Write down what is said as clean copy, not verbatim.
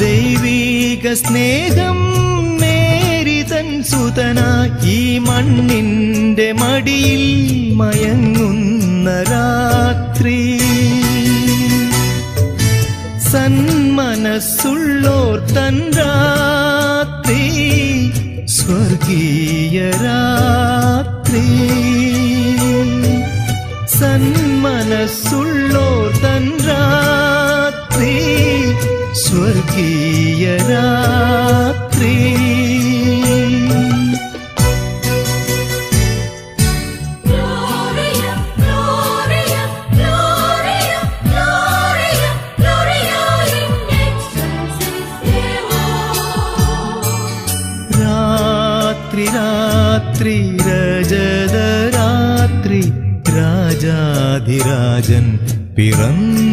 ദൈവീക സ്നേഹം മേരി തൻ സുതനായി ഈ മണ്ണിന്റെ മടിയിൽ മയങ്ങുന്ന രാത്രി. സന്മനസ്സുള്ളോർ തൻ രാത്രി, സ്വർഗീയ രാത്രി. സന്മനസ്സുള്ളോർ തൻ രാത്രി, സ്വർഗീയ രാത്രി. രാത്രി രാത്രി രജത രാത്രി, രാജാധിരാജൻ പിറന്നു